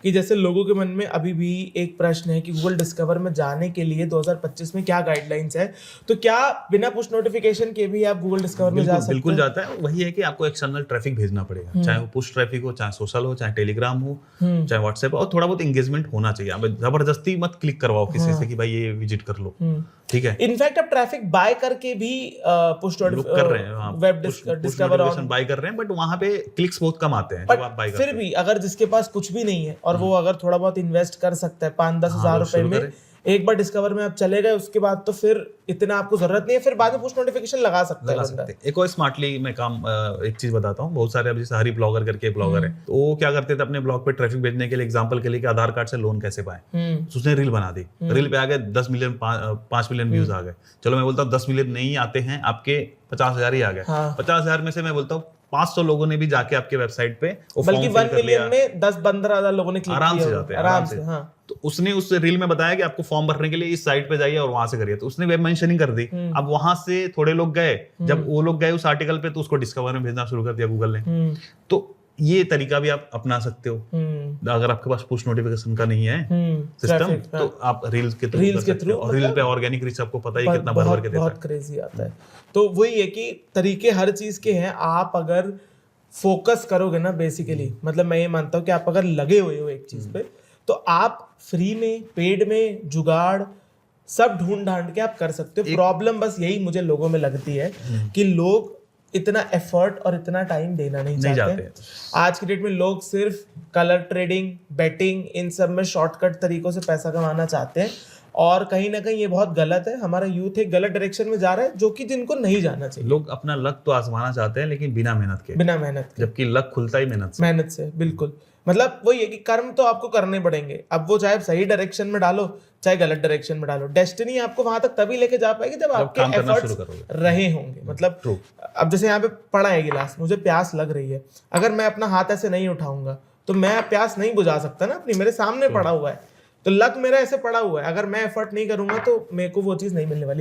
कि जैसे लोगों के मन में अभी भी एक प्रश्न है कि गूगल डिस्कवर में जाने के लिए 2025 में क्या गाइडलाइंस है, तो क्या बिना पुश नोटिफिकेशन के भी आप गूगल डिस्कवर में जा बिल्कुल सकते बिल्कुल हैं? जाता है। वही है कि आपको एक्सटर्नल ट्रैफिक भेजना पड़ेगा, चाहे वो पुश ट्रैफिक हो, चाहे सोशल हो, चाहे टेलीग्राम हो, चाहे व्हाट्सएप हो, और थोड़ा बहुत एंगेजमेंट होना चाहिए। आप जबरदस्ती मत क्लिक करवाओ किसी से कि भाई ये विजिट कर लो, ठीक है। इनफैक्ट अब ट्रैफिक बाय करके भी पुश लोग कर रहे हैं, हाँ, web push discover notification on, buy कर रहे हैं, बट वहां पे क्लिक्स बहुत कम आते हैं जब आप बाय करते फिर हैं। भी अगर जिसके पास कुछ भी नहीं है और वो अगर थोड़ा बहुत इन्वेस्ट कर सकता है 5-10 हाँ, हजार वो रुपए शुरू में, करें। एक बार डिस्कवर में आप चले गए उसके बाद तो फिर इतना आपको जरूरत नहीं है, फिर बाद में पुश नोटिफिकेशन लगा सकता है लगा बंदा। सकते हैं। एक और स्मार्टली मैं काम एक चीज बताता हूँ। बहुत सारे अब जैसे हरी ब्लॉगर करके ब्लॉगर है, तो वो क्या करते थे अपने ब्लॉग पे ट्रैफिक भेजने के लिए, एग्जांपल के लिए कि आधार कार्ड से लोन कैसे पाए, तो उसने रील बना दी। रील पे आ गए 10 मिलियन 5 मिलियन व्यूज आ गए। चलो मैं बोलता हूँ 10 मिलियन नहीं आते हैं, आपके 50,000 ही आ गए। हाँ। 50,000 में से मैं बोलता हूँ 500 लोगों ने भी जाके आपके वेबसाइट पे वो बल्कि फॉर्म फिल 1 कर लिया। मिलियन में 10-15 हजार लोगों ने क्लिक आराम किया से होगा। जाते हैं, आराम से, हाँ। तो उसने उस रील में बताया कि आपको फॉर्म भरने के लिए इस साइट पे जाइए और वहां से करिए, तो उसने वेब मेंशनिंग कर दी। अब वहां से थोड़े लोग गए, जब वो लोग गए उस आर्टिकल पे, तो उसको डिस्कवर में भेजना शुरू कर दिया गूगल ने। तो ये तरीका भी आप अपना सकते हो। अगर आपके पास पुश नोटिफिकेशन का नहीं है सिस्टम, तो आप रील्स के थ्रू कर सकते हो। और रील पे ऑर्गेनिक रीच आपको पता ही कितना भर भर के देता है। बहुत क्रेजी आता है। तो वही है कि तरीके हर चीज के हैं। आप अगर फोकस करोगे ना, बेसिकली मतलब मैं ये मानता हूँ कि आप अगर लगे हुए हो एक चीज पे, तो आप फ्री में, पेड में, जुगाड़ सब ढूंढ ढांड के आप कर सकते हो। प्रॉब्लम बस यही मुझे लोगों में लगती है कि लोग इतना एफर्ट और इतना टाइम देना नहीं चाहते। आज की डेट में लोग सिर्फ कलर ट्रेडिंग, बेटिंग, इन सब में शॉर्टकट तरीकों से पैसा कमाना चाहते हैं, और कहीं ना कहीं ये बहुत गलत है। हमारा यूथ एक गलत डायरेक्शन में जा रहा है, जो कि जिनको नहीं जाना चाहिए। लोग अपना लक तो आजमाना चाहते हैं, लेकिन बिना मेहनत के, जबकि लक खुलता ही मेहनत से। बिल्कुल। मतलब वही है कि कर्म तो आपको करने पड़ेंगे। अब वो चाहे सही डायरेक्शन में डालो, चाहे गलत डायरेक्शन में डालो, डेस्टिनी आपको वहां तक तभी लेके जा पाएगी जब आपके एफर्ट्स रहे होंगे। मतलब अब जैसे यहाँ पे पड़ा है गिलास, मुझे प्यास लग रही है, अगर मैं अपना हाथ ऐसे नहीं उठाऊंगा तो मैं प्यास नहीं बुझा सकता ना अपनी, मेरे सामने पड़ा हुआ है। तो लक मेरा ऐसे पड़ा हुआ है, अगर मैं एफर्ट नहीं करूंगा तो मेरे को वो चीज नहीं मिलने वाली।